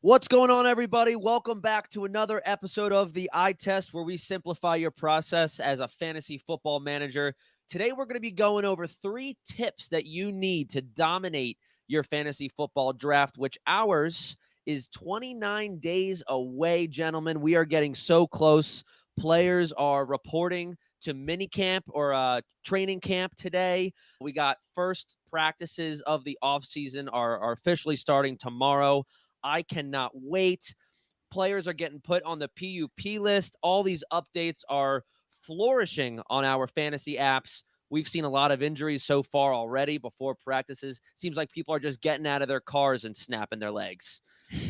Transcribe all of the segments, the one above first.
What's going on, everybody? Welcome back to another episode of the Eye Test, where we simplify your process as a fantasy football manager. Today, we're going to be going over 3 tips that you need to dominate your fantasy football draft, which ours is 29 days away, gentlemen. We are getting so close. Players are reporting to minicamp or training camp today. We got first practices of the offseason are officially starting tomorrow. I cannot wait. Players are getting put on the PUP list. All these updates are flourishing on our fantasy apps. We've seen a lot of injuries so far already before practices. Seems like people are just getting out of their cars and snapping their legs.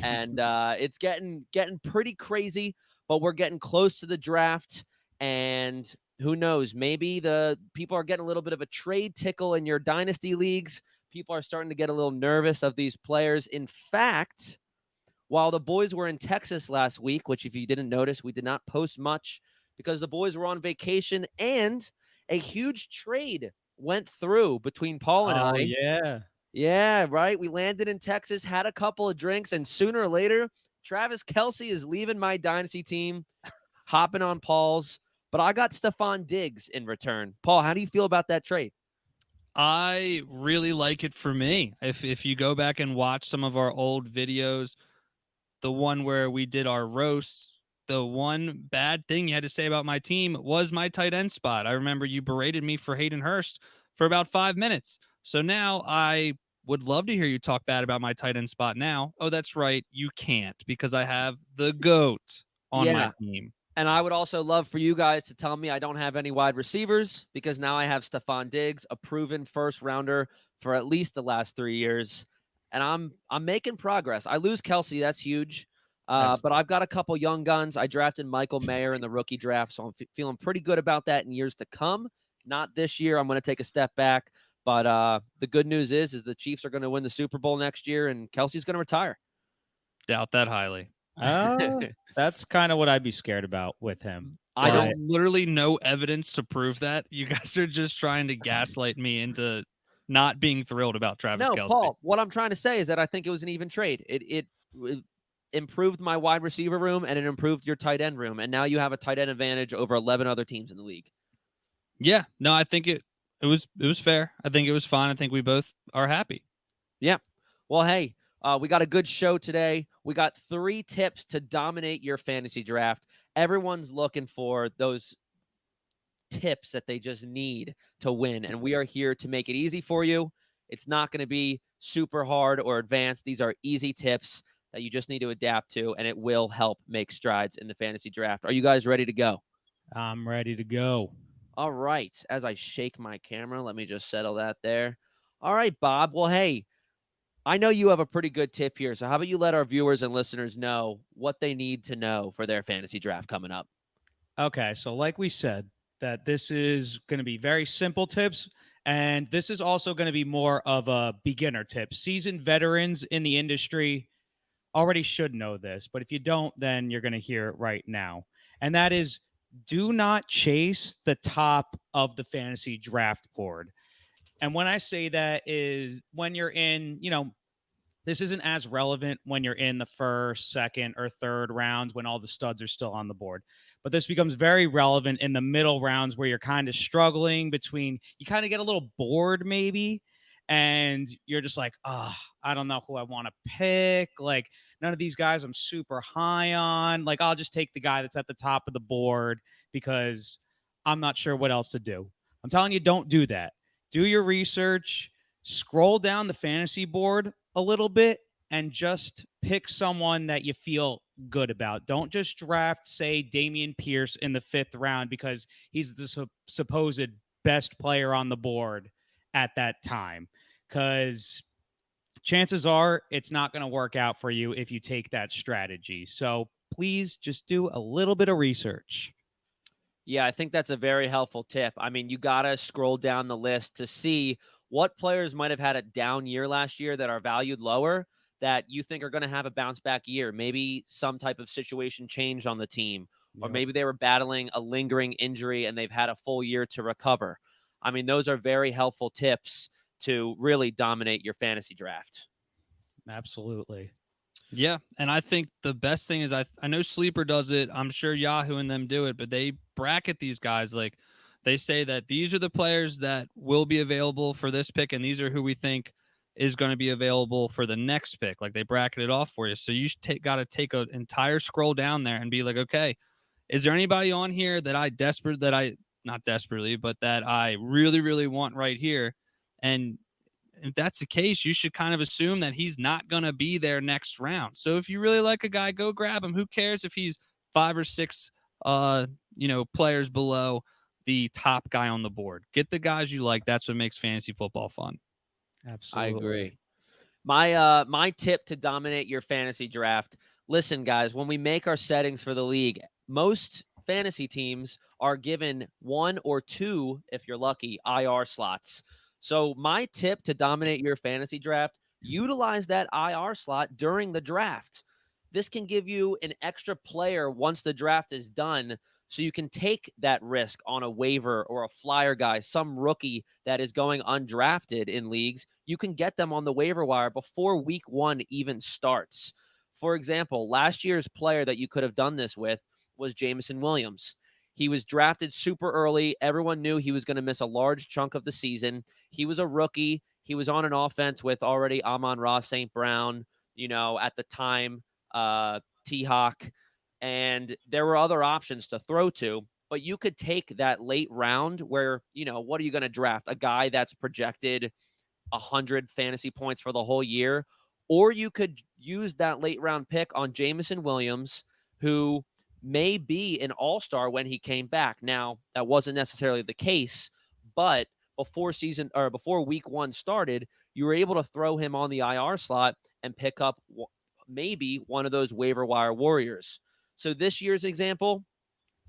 And it's getting pretty crazy, but we're getting close to the draft. And who knows? Maybe the people are getting a little bit of a trade tickle in your dynasty leagues. People are starting to get a little nervous of these players. In fact, while the boys were in Texas last week, which if you didn't notice, we did not post much because the boys were on vacation and a huge trade went through between Paul and Oh, I. yeah. Yeah, right. We landed in Texas, had a couple of drinks, and sooner or later, Travis Kelce is leaving my dynasty team, hopping on Paul's. But I got Stephon Diggs in return. Paul, how do you feel about that trade? I really like it for me. If you go back and watch some of our old videos, the one where we did our roasts, the one bad thing you had to say about my team was my tight end spot. I remember you berated me for Hayden Hurst for about 5 minutes. So now I would love to hear you talk bad about my tight end spot now. Oh, that's right. You can't because I have the GOAT on my Yeah. team. And I would also love for you guys to tell me I don't have any wide receivers because now I have Stephon Diggs, a proven first rounder for at least the last 3 years. And I'm making progress. I lose Kelce, that's huge. That's But I've got a couple young guns. I drafted Michael Mayer in the rookie draft, so I'm feeling pretty good about that in years to come. Not this year. I'm going to take a step back. But the good news is the Chiefs are going to win the Super Bowl next year, and Kelsey's going to retire. doubt that highly. That's kind of what I'd be scared about with him. I There's But don't literally no evidence to prove that. You guys are just trying to gaslight me into not being thrilled about Travis No, Kelce. Paul, what I'm trying to say is that I think it was an even trade. It improved my wide receiver room and it improved your tight end room. And now you have a tight end advantage over 11 other teams in the league. Yeah, no, I think it was fair. I think it was fine. I think we both are happy. Yeah. Well, hey, we got a good show today. We got 3 tips to dominate your fantasy draft. Everyone's looking for those tips that they just need to win. And we are here to make it easy for you. It's not going to be super hard or advanced. These are easy tips that you just need to adapt to, and it will help make strides in the fantasy draft. Are you guys ready to go? I'm ready to go. All right. As I shake my camera, let me just settle that there. All right, Bob. Well, hey, I know you have a pretty good tip here. So how about you let our viewers and listeners know what they need to know for their fantasy draft coming up? Okay, so like we said, that this is going to be very simple tips, and this is also going to be more of a beginner tip. Seasoned veterans in the industry already should know this, but if you don't, then you're going to hear it right now. And that is, do not chase the top of the fantasy draft board. And when I say that is when you're in, this isn't as relevant when you're in the first, second, or third rounds when all the studs are still on the board. But this becomes very relevant in the middle rounds where you're kind of struggling between, you kind of get a little bored maybe, and you're just like, I don't know who I want to pick. Like, none of these guys I'm super high on. Like, I'll just take the guy that's at the top of the board because I'm not sure what else to do. I'm telling you, don't do that. Do your research, scroll down the fantasy board a little bit, and just pick someone that you feel good about. Don't just draft, say, Damian Pierce in the 5th round because he's the supposed best player on the board at that time. Because chances are it's not going to work out for you if you take that strategy. So please just do a little bit of research. Yeah, I think that's a very helpful tip. I mean, you got to scroll down the list to see what players might have had a down year last year that are valued lower that you think are going to have a bounce back year. Maybe some type of situation changed on the team, or Yep. maybe they were battling a lingering injury and they've had a full year to recover. I mean, those are very helpful tips to really dominate your fantasy draft. Absolutely. Yeah, and I think the best thing is I know Sleeper does it. I'm sure Yahoo and them do it, but they bracket these guys like they say that these are the players that will be available for this pick, and these are who we think is going to be available for the next pick. Like they bracket it off for you, so you got to take an entire scroll down there and be like, okay, is there anybody on here that I not desperately, but that I really really want right here, and if that's the case, you should kind of assume that he's not going to be there next round. So if you really like a guy, go grab him. Who cares if he's 5 or 6 players below the top guy on the board? Get the guys you like. That's what makes fantasy football fun. I Absolutely. agree. My tip to dominate your fantasy draft. Listen, guys, when we make our settings for the league, most fantasy teams are given 1 or 2, if you're lucky, IR slots. So my tip to dominate your fantasy draft, utilize that IR slot during the draft. This can give you an extra player once the draft is done, so you can take that risk on a waiver or a flyer guy, some rookie that is going undrafted in leagues. You can get them on the waiver wire before week 1 even starts. For example, last year's player that you could have done this with was Jameson Williams. He was drafted super early. Everyone knew he was going to miss a large chunk of the season. He was a rookie. He was on an offense with already Amon-Ra St. Brown, at the time, T-Hawk, and there were other options to throw to, but you could take that late round where, what are you going to draft? A guy that's projected 100 fantasy points for the whole year, or you could use that late round pick on Jameson Williams, who may be an all-star when he came back. Now, that wasn't necessarily the case, but before week 1 started, you were able to throw him on the IR slot and pick up maybe one of those waiver wire warriors. So this year's example,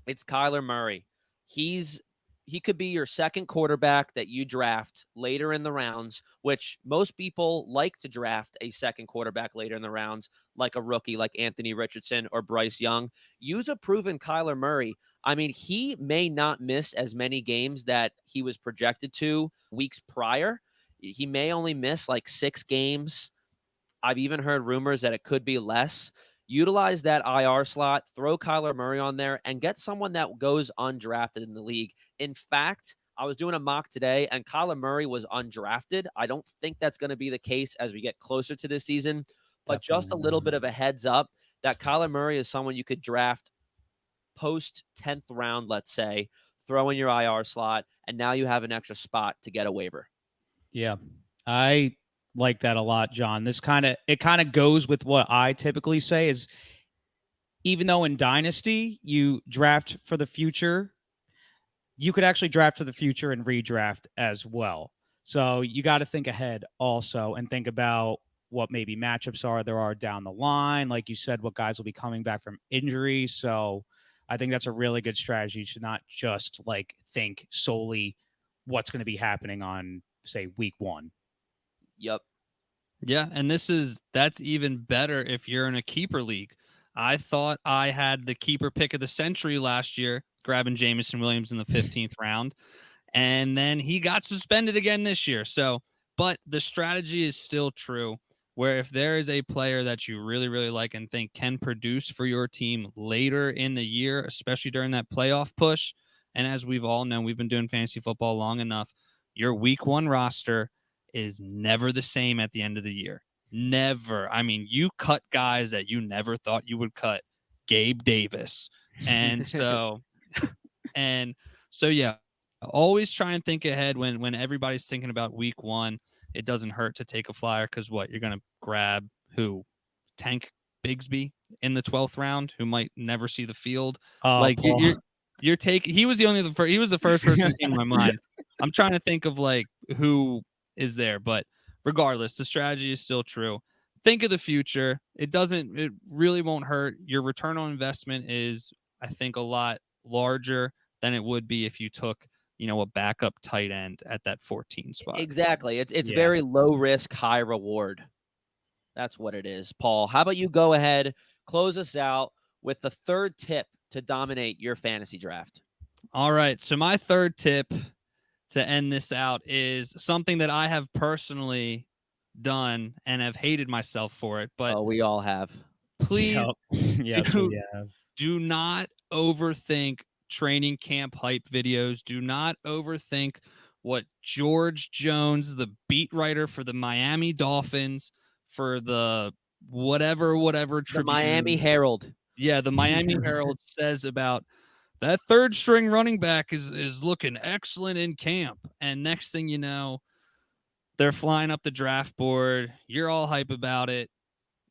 it's Kyler Murray. He could be your second quarterback that you draft later in the rounds, which most people like to draft a second quarterback later in the rounds, like a rookie like Anthony Richardson or Bryce Young. Use a proven Kyler Murray. I mean, he may not miss as many games that he was projected to weeks prior. He may only miss like 6 games. I've even heard rumors that it could be less. Utilize that IR slot, throw Kyler Murray on there, and get someone that goes undrafted in the league. In fact, I was doing a mock today, and Kyler Murray was undrafted. I don't think that's going to be the case as we get closer to this season, but just a Definitely little not. bit of a heads up that Kyler Murray is someone you could draft post 10th round, let's say, throw in your IR slot, and now you have an extra spot to get a waiver. Yeah. I like that a lot, John. It kind of goes with what I typically say is even though in Dynasty you draft for the future, you could actually draft for the future and redraft as well. So you got to think ahead also and think about what maybe matchups there are down the line. Like you said, what guys will be coming back from injury. So I think that's a really good strategy to not just like think solely what's going to be happening on, say, week 1. Yep. Yeah, and that's even better if you're in a keeper league. I thought I had the keeper pick of the century last year, grabbing Jameson Williams in the 15th round, and then he got suspended again this year. So, but the strategy is still true, where if there is a player that you really, really like and think can produce for your team later in the year, especially during that playoff push, and as we've all known, we've been doing fantasy football long enough, your week 1 roster is never the same at the end of the year. Never. I mean, you cut guys that you never thought you would cut. Gabe Davis. And so and so yeah, always try and think ahead when everybody's thinking about week 1. It doesn't hurt to take a flyer cuz what? You're going to grab who? Tank Bigsby in the 12th round who might never see the field. Oh, Like Paul. you're taking he was he was the first person that came to my mind. I'm trying to think of like who is there, but regardless, the strategy is still true. Think of the future. It really won't hurt. Your return on investment is, I think, a lot larger than it would be if you took, a backup tight end at that 14 spot. Exactly. It's Yeah. very low risk, high reward. That's what it is. Paul, how about you go ahead, close us out with the third tip to dominate your fantasy draft? All right. So my third tip to end this out is something that I have personally done and have hated myself for it. But Oh, we all have. please Yep. Yes, do, we have. do not overthink training camp hype videos. Do not overthink what George Jones, the beat writer for the Miami Dolphins, for the whatever The Tribune. Miami Herald. Yeah, the Miami Herald says about that third string running back is looking excellent in camp. And next thing you know, they're flying up the draft board. You're all hype about it.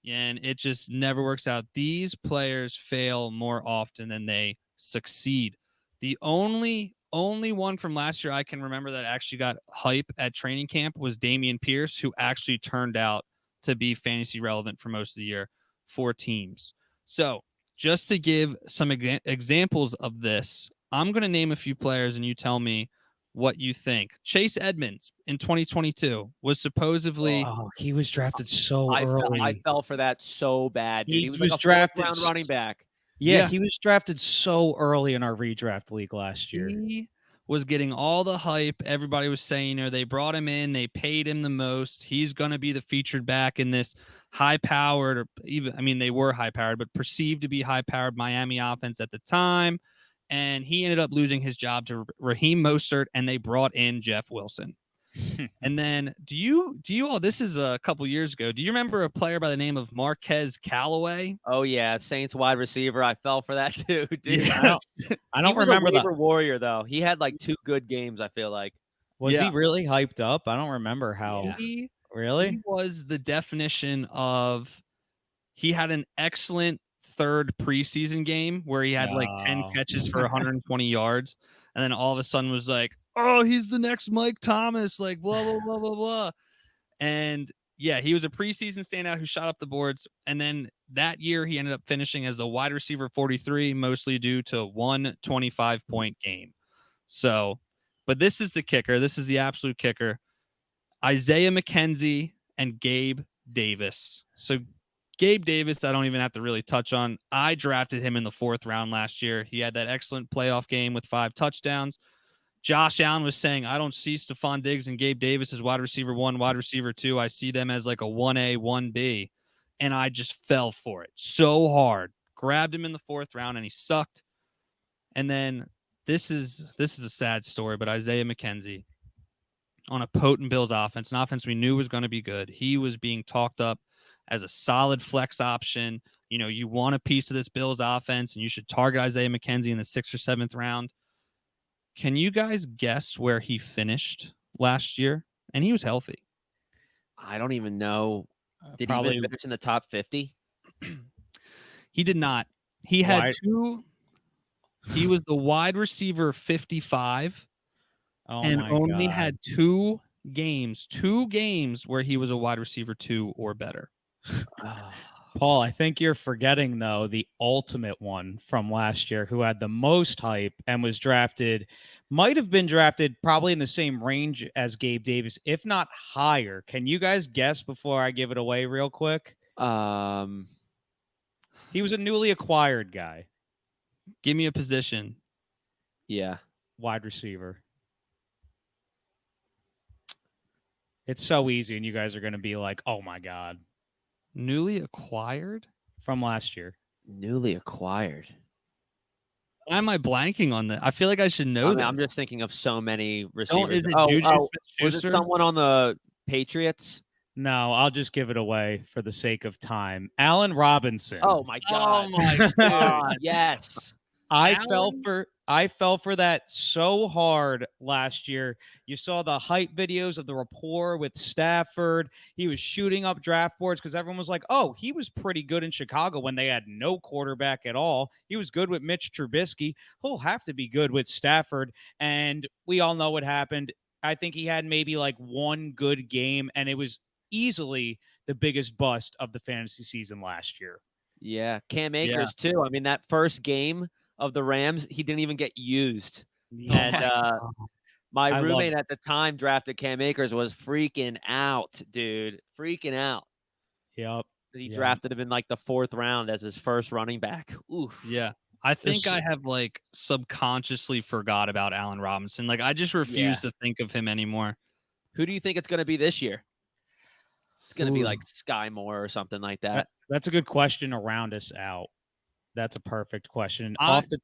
And it just never works out. These players fail more often than they succeed. The only one from last year I can remember that actually got hype at training camp was Damian Pierce, who actually turned out to be fantasy relevant for most of the year for teams. So just to give some examples of this, I'm going to name a few players and you tell me what you think. Chase Edmonds in 2022 was supposedly Oh, he was drafted so I early. fell for that so bad, dude. He He was like was a drafted fourth-round running back. Yeah, Yeah. he was drafted so early in our redraft league last year. He was getting all the hype. Everybody was saying, they brought him in, they paid him the most. He's going to be the featured back in this high-powered, or even, I mean, they were high-powered, but perceived to be high-powered Miami offense at the time. And he ended up losing his job to Raheem Mostert, and they brought in Jeff Wilson. And then do you all, this is a couple years ago, do you remember a player by the name of Marquez Callaway? Oh yeah, Saints wide receiver. I fell for that too, dude. Yeah. I He don't was remember a that. waiver warrior though. He had like 2 good games, I feel like. Was he Yeah. really hyped up? I don't remember how. Yeah. He Really? was the definition of, he had an excellent third preseason game where he had like 10 No. catches for 120 yards. And then all of a sudden was like, oh, he's the next Mike Thomas, like blah, blah, blah, blah, blah. And yeah, he was a preseason standout who shot up the boards. And then that year he ended up finishing as the wide receiver 43, mostly due to one 25-point game. So, but this is the kicker. This is the absolute kicker. Isaiah McKenzie and Gabe Davis. So Gabe Davis, I don't even have to really touch on. I drafted him in the 4th round last year. He had that excellent playoff game with 5 touchdowns. Josh Allen was saying, I don't see Stephon Diggs and Gabe Davis as wide receiver 1, wide receiver 2. I see them as like a 1A, 1B. And I just fell for it so hard. Grabbed him in the 4th round and he sucked. And then this is a sad story, but Isaiah McKenzie on a potent Bills offense, an offense we knew was going to be good. He was being talked up as a solid flex option. You want a piece of this Bills offense and you should target Isaiah McKenzie in the 6th or 7th round. Can you guys guess where he finished last year? And he was healthy. I don't even know. Did Probably he even finish in the top 50? He did not. He had Wide- 2. He was the wide receiver 55 and my only God. had 2 games where he was a wide receiver 2 or better. Paul, I think you're forgetting, though, the ultimate one from last year who had the most hype and was drafted, might have been drafted probably in the same range as Gabe Davis, if not higher. Can you guys guess before I give it away real quick? He was a newly acquired guy, Give me a position. Yeah. wide receiver. It's so easy, and you guys are going to be like, oh, my God, Newly acquired? from last year. Newly acquired. Why am I blanking on that? I feel like I should know that. I'm just thinking of so many receivers. Is it Was Juju it Smith-Schuster? someone on the Patriots? No, I'll just give it away for the sake of time. Allen Robinson. Oh my God. Oh my Dude, God. yes. I Allen? fell for that so hard last year. You saw the hype videos of the rapport with Stafford. He was shooting up draft boards because everyone was like, oh, he was pretty good in Chicago when they had no quarterback at all. He was good with Mitch Trubisky. He'll have to be good with Stafford. And we all know what happened. I think he had maybe like one good game, and it was easily the biggest bust of the fantasy season last year. Yeah. Cam Akers too. I mean, that first game of the Rams, he didn't even get used. And my I love roommate it. at the time drafted Cam Akers was freaking out, dude. Freaking out. Yep. He Yeah. drafted him in like the 4th round as his first running back. Oof. Yeah. I think This- I have like subconsciously forgot about Allen Robinson. Like I just refuse to think of him anymore. Who do you think it's going to be this year? It's going to be Ooh. like Sky Moore or something like that. That's a good question to round us out. That's a perfect question. Go Off ahead,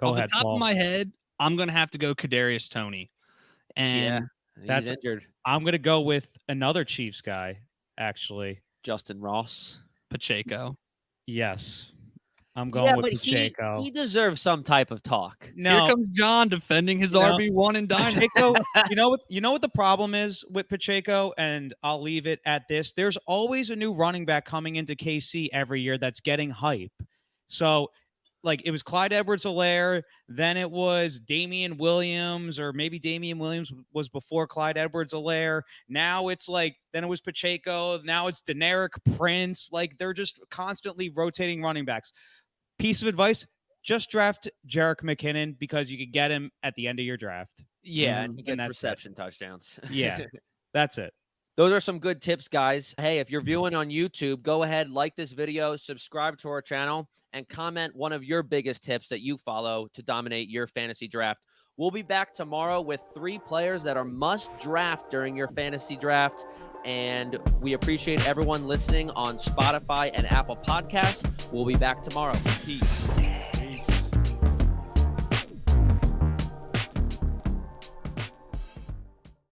the top Paul. of my head, I'm gonna have to go Kadarius Toney. Yeah, And he's injured. I'm gonna go with another Chiefs guy, actually. Justin Ross. Pacheco. Yes. I'm going with but Pacheco. he deserves some type of talk. Here No, comes John defending his RB1 and Dynasty. Pacheco, you know what the problem is with Pacheco, and I'll leave it at this. There's always a new running back coming into KC every year that's getting hype. So, like, it was Clyde Edwards-Helaire, then it was Damian Williams, or maybe Damian Williams was before Clyde Edwards-Helaire. Now it's like, then it was Pacheco, now it's Deneric Prince. Like, they're just constantly rotating running backs. Piece of advice, just draft Jerick McKinnon because you could get him at the end of your draft. Yeah, and he gets that's reception touchdowns. Yeah, that's it. Those are some good tips, guys. Hey, if you're viewing on YouTube, go ahead, like this video, subscribe to our channel, and comment one of your biggest tips that you follow to dominate your fantasy draft. We'll be back tomorrow with 3 players that are must draft during your fantasy draft. And we appreciate everyone listening on Spotify and Apple Podcasts. We'll be back tomorrow. Peace.